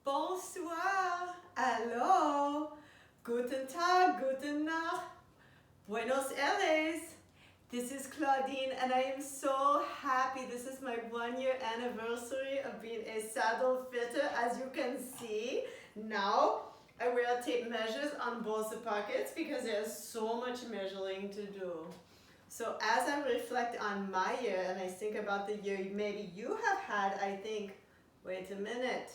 Bonsoir, hello, guten Tag, guten Nacht, Buenos Aires. This is Claudine and I am so happy. This is my 1-year anniversary of being a saddle fitter. As you can see, now I wear tape measures on both the pockets because there's so much measuring to do. So as I reflect on my year and I think about the year maybe you have had, I think, wait a minute.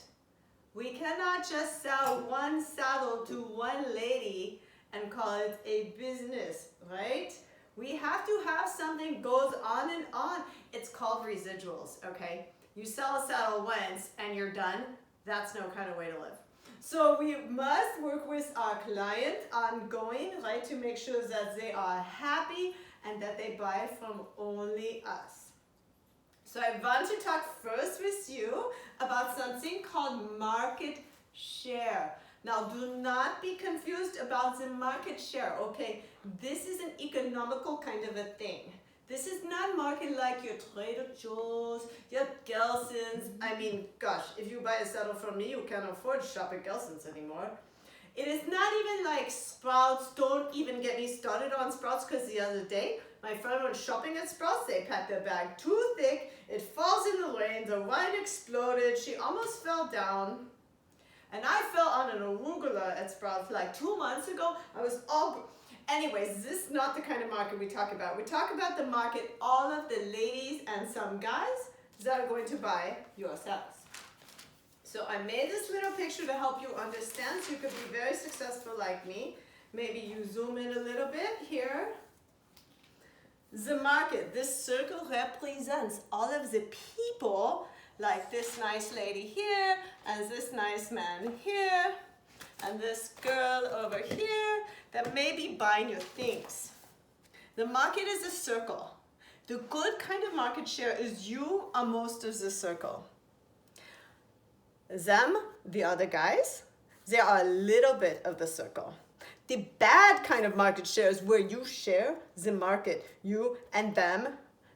We cannot just sell one saddle to one lady and call it a business, right? We have to have something goes on and on. It's called residuals, okay? You sell a saddle once and you're done. That's no kind of way to live. So we must work with our client ongoing, right, to make sure that they are happy and that they buy from only us. So I want to talk first with you about something called market share. Now do not be confused about the market share, okay? This is an economical kind of a thing. This is not market like your Trader Joe's, your Gelson's. I mean, gosh, if you buy a saddle from me, you can't afford to shop at Gelson's anymore. It is not even like Sprouts. Don't even get me started on Sprouts because the other day, my friend went shopping at Sprouts. They packed their bag too thick. It falls in the rain. The wine exploded. She almost fell down. And I fell on an arugula at Sprouts like 2 months ago. I was all... Anyways, this is not the kind of market we talk about. We talk about the market, all of the ladies and some guys that are going to buy your saddles. So I made this little picture to help you understand so you could be very successful like me. Maybe you zoom in a little bit here. The market, this circle represents all of the people, like this nice lady here, and this nice man here, and this girl over here that may be buying your things. The market is a circle. The good kind of market share is you are most of the circle. Them, the other guys, they are a little bit of the circle. The bad kind of market share is where you share the market, you and them.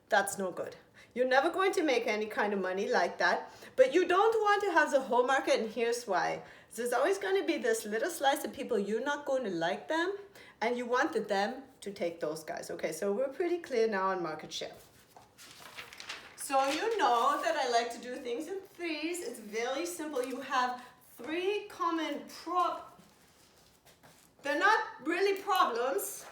That's no good. You're never going to make any kind of money like that, but you don't want to have the whole market, and here's why. There's always going to be this little slice of people, you're not going to like them, and you want them to take those guys. Okay, so we're pretty clear now on market share. So you know that I like to do things in threes. It's very simple. You have 3 common they're not really problems.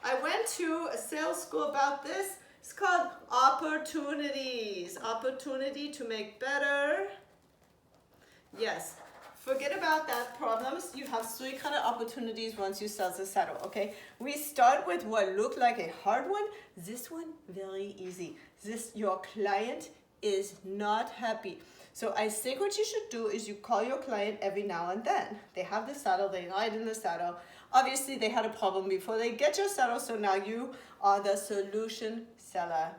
I went to a sales school about this. It's called opportunities. Opportunity to make better. Yes. Forget about that problems. You have 3 kind of opportunities once you sell the saddle, okay? We start with what looked like a hard one. This one, very easy. Your client is not happy. So I think what you should do is you call your client every now and then. They have the saddle, they ride in the saddle. Obviously they had a problem before they get your saddle, so now you are the solution seller.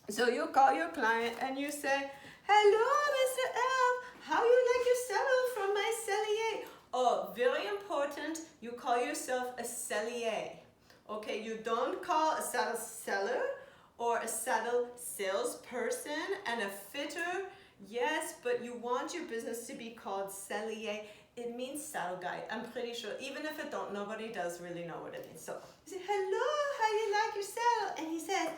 So you call your client and you say, hello, Mr. L, how you like your saddle from my Sellier? Oh, very important, you call yourself a Sellier. Okay, you don't call a saddle seller or a saddle salesperson and a fitter. Yes, but you want your business to be called Sellier. It means saddle guy. I'm pretty sure, even if it don't, nobody does really know what it means. So you say, hello, how you like your saddle? And he says,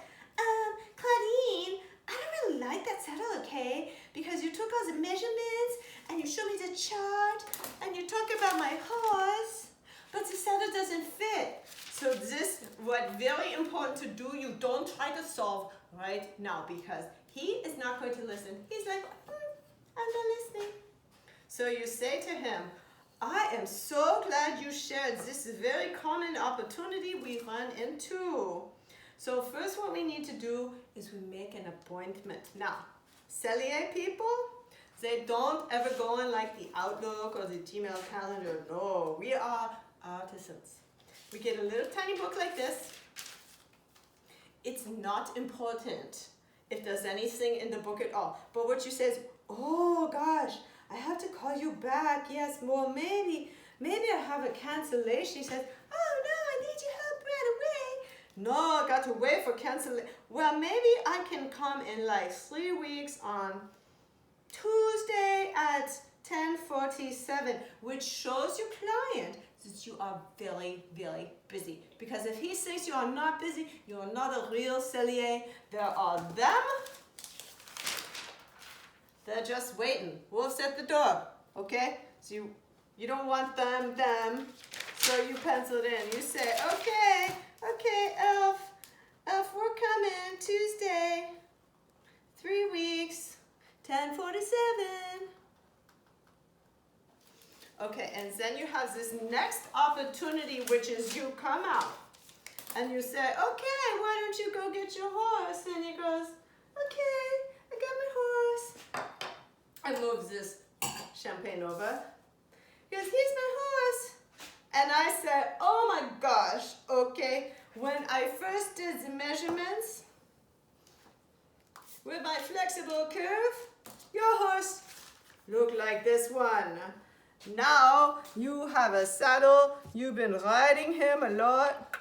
Claudine, I don't really like that saddle, okay? Because you took all the measurements and you showed me the chart and you talk about my horse, but the saddle doesn't fit. So this, what very important to do, you don't try to solve right now because he is not going to listen. He's like, I'm not listening. So you say to him, I am so glad you shared this very common opportunity we run into. So first what we need to do is we make an appointment. Now, Sellier people, they don't ever go on like the Outlook or the Gmail calendar. No, we are artisans. We get a little tiny book like this. It's not important if there's anything in the book at all. But what you say is, oh gosh, I have to call you back. Yes, well, maybe I have a cancellation. He says, oh no, I need your help right away. No, I got to wait for cancellation. Well, maybe I can come in like 3 weeks on Tuesday at 10 10:47, which shows your client that you are very, very busy. Because if he thinks you are not busy, you are not a real Sellier. There are them. They're just waiting. Wolf's at the door. Okay? So you don't want them. So you pencil it in. You say, okay, Elf, we're coming Tuesday, 3 weeks, 10:47. Okay, and then you have this next opportunity, which is you come out and you say, okay, why don't you go get your horse? And he goes, okay, I got my horse. I move this champagne over. He goes, here's my horse. And I said, oh my gosh, okay, when I first did the measurements with my flexible curve, your horse looked like this one. Now you have a saddle, you've been riding him a lot,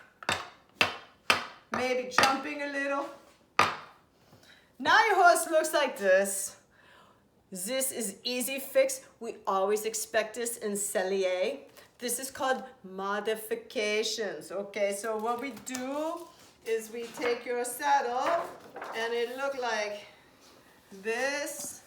maybe jumping a little. Now your horse looks like this. This is easy fix. We always expect this in Sellier. This is called modifications, okay? So what we do is we take your saddle and it look like this.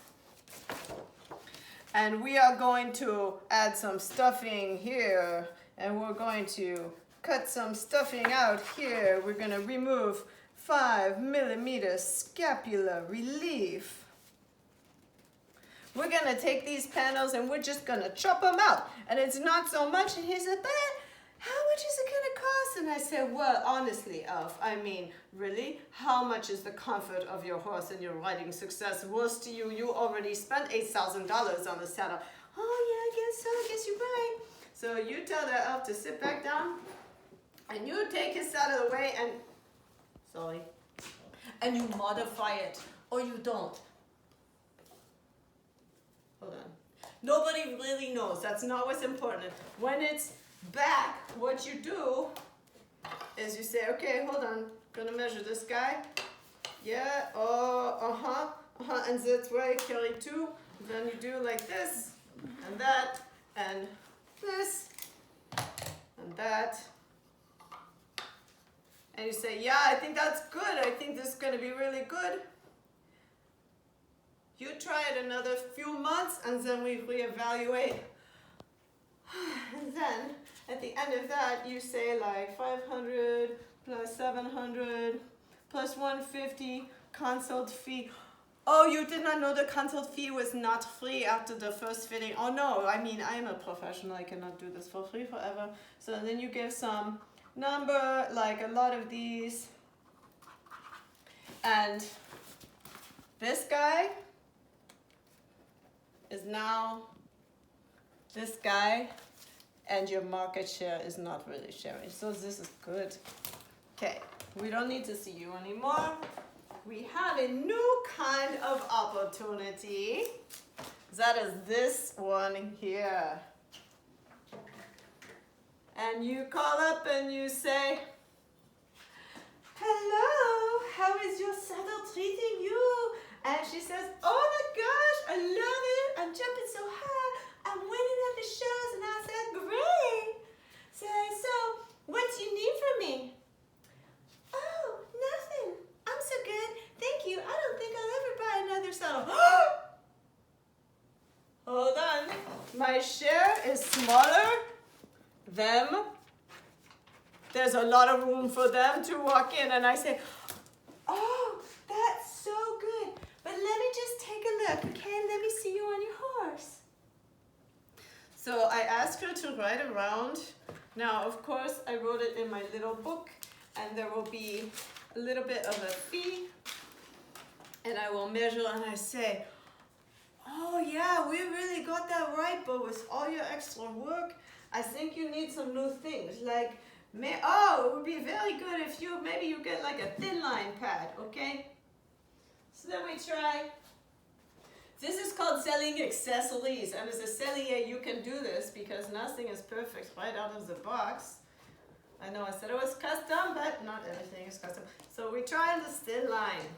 And we are going to add some stuffing here. And we're going to cut some stuffing out here. We're gonna remove 5mm scapular relief. We're gonna take these panels and we're just gonna chop them out. And it's not so much. And he said, but how much is it gonna cost? And I said, well, honestly, Elf, I mean, really? How much is the comfort of your horse and your riding success worth to you? You already spent $8,000 on the saddle. Oh yeah, I guess so, I guess you're right. So you tell the Elf to sit back down and you take his saddle away and, and you modify it, or you don't. Hold on. Nobody really knows. That's not what's important. When it's back, what you do is you say, okay, hold on. Gonna measure this guy. Yeah, oh, and that's why carry 2. Then you do like this, and that, and this, and that. And you say, yeah, I think that's good. I think this is gonna be really good. You try it another few months and then we reevaluate. And then at the end of that, you say like 500 plus 700 plus 150 consult fee. Oh, you did not know the consult fee was not free after the first fitting. Oh no, I mean, I am a professional. I cannot do this for free forever. So then you give some number, like a lot of these. And this guy is now this guy, and your market share is not really sharing. So this is good. Okay, we don't need to see you anymore. We have a new kind of opportunity. That is this one here. And you call up and you say, hello, how is your saddle treating you? And she says, oh my gosh, I love it. I'm jumping so high. I'm winning at the shows. And I said, great. So what do you need from me? Oh, nothing. I'm so good. Thank you. I don't think I'll ever buy another saddle. Hold on. My share is smaller. There's a lot of room for them to walk in. And I say, oh, that's so good. But let me just take a look, okay? Let me see you on your horse. So I asked her to write around. Now, of course, I wrote it in my little book, and there will be a little bit of a fee. And I will measure, and I say, oh yeah, we really got that right, but with all your extra work, I think you need some new things. Like, it would be very good if maybe you get like a thin line pad, okay? So then we try. This is called selling accessories. And as a Sellier, you can do this because nothing is perfect right out of the box. I know I said it was custom, but not everything is custom. So we try this thin line.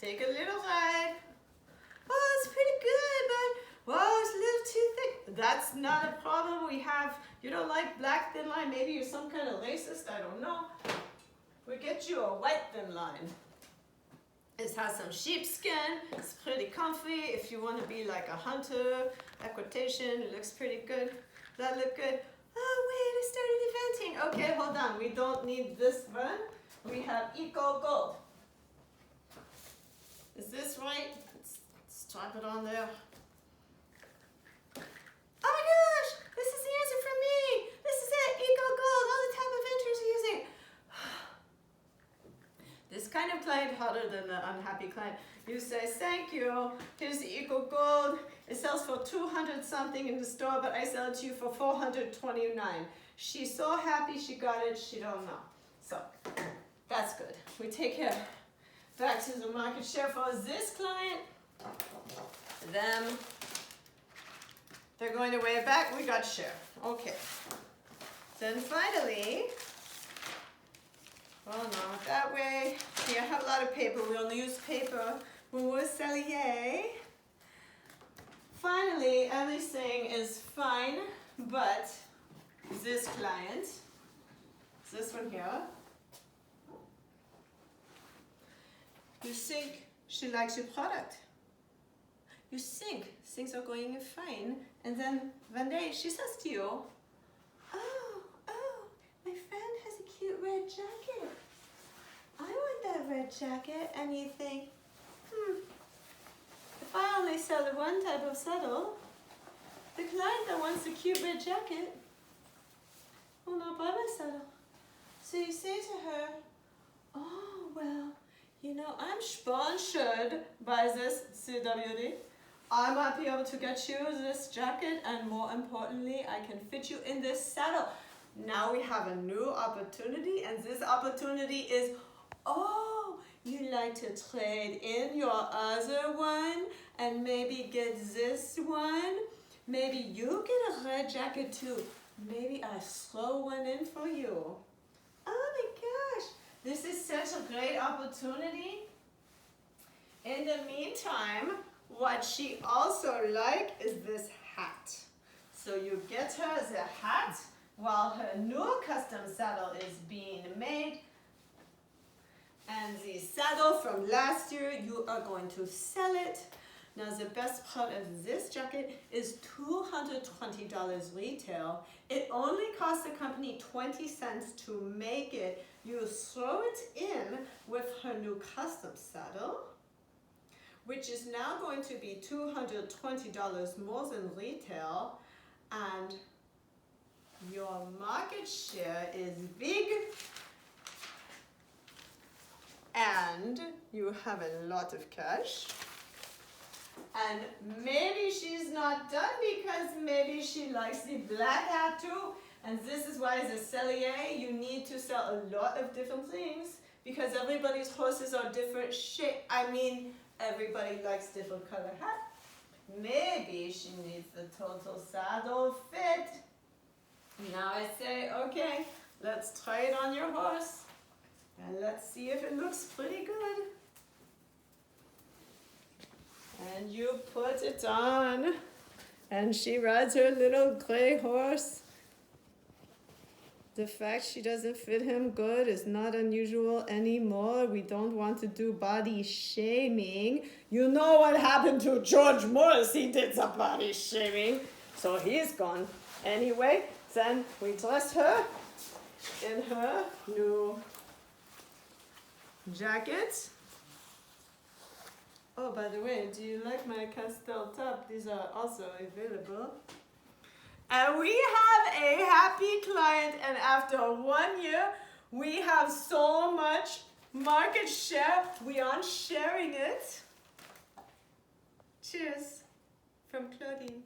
Take a little ride. Oh, it's pretty good, but whoa, it's a little too that's not a problem. We have, you don't like black thin line, maybe you're some kind of racist, I don't know. We get you a white thin line. It has some sheepskin, it's pretty comfy. If you want to be like a hunter, equitation, it looks pretty good. That look good? Oh wait, I started inventing. Okay, hold on, we don't need this one. We have Eco Gold. Is this right? Let's strap it on there. Oh my gosh, this is the answer for me. This is it, Eco Gold, all the top inventors are using. This kind of client harder than the unhappy client. You say, thank you, here's the Eco Gold. It sells for 200 something in the store, but I sell it to you for 429. She's so happy she got it, she don't know. So, that's good. We take care. Back to the market share for this client. Them. They're going to weigh it back, we got share. Okay. Then finally, oh no, that way. See, I have a lot of paper. We only use paper when we're Sellier. Finally, everything is fine, but this client, this one here, you think she likes your product. You think things are going fine, and then one day she says to you, oh, my friend has a cute red jacket. I want that red jacket. And you think, if I only sell the one type of saddle, the client that wants the cute red jacket will not buy my saddle. So you say to her, oh, well, you know, I'm sponsored by this CWD. I might be able to get you this jacket, and more importantly, I can fit you in this saddle. Now we have a new opportunity, and this opportunity is, oh, you like to trade in your other one and maybe get this one. Maybe you get a red jacket too. Maybe I throw one in for you. Oh my gosh, this is such a great opportunity. In the meantime, what she also likes is this hat. So you get her the hat while her new custom saddle is being made. And the saddle from last year, you are going to sell it. Now the best part of this jacket is $220 retail. It only costs the company 20 cents to make it. You throw it in with her new custom saddle, which is now going to be $220 more than retail, and your market share is big, and you have a lot of cash. And maybe she's not done, because maybe she likes the black hat too. And this is why as a Sellier, you need to sell a lot of different things, because everybody's horses are different shape. I mean, everybody likes different color hat. Maybe she needs the total saddle fit. Now I say, okay, let's try it on your horse. And let's see if it looks pretty good. And you put it on. And she rides her little gray horse. The fact she doesn't fit him good is not unusual anymore. We don't want to do body shaming. You know what happened to George Morris? He did some body shaming. So he's gone. Anyway, then we dress her in her new jacket. Oh, by the way, do you like my Castell top? These are also available. And we have a happy client, and after 1 year, we have so much market share. We aren't sharing it. Cheers from Claudine.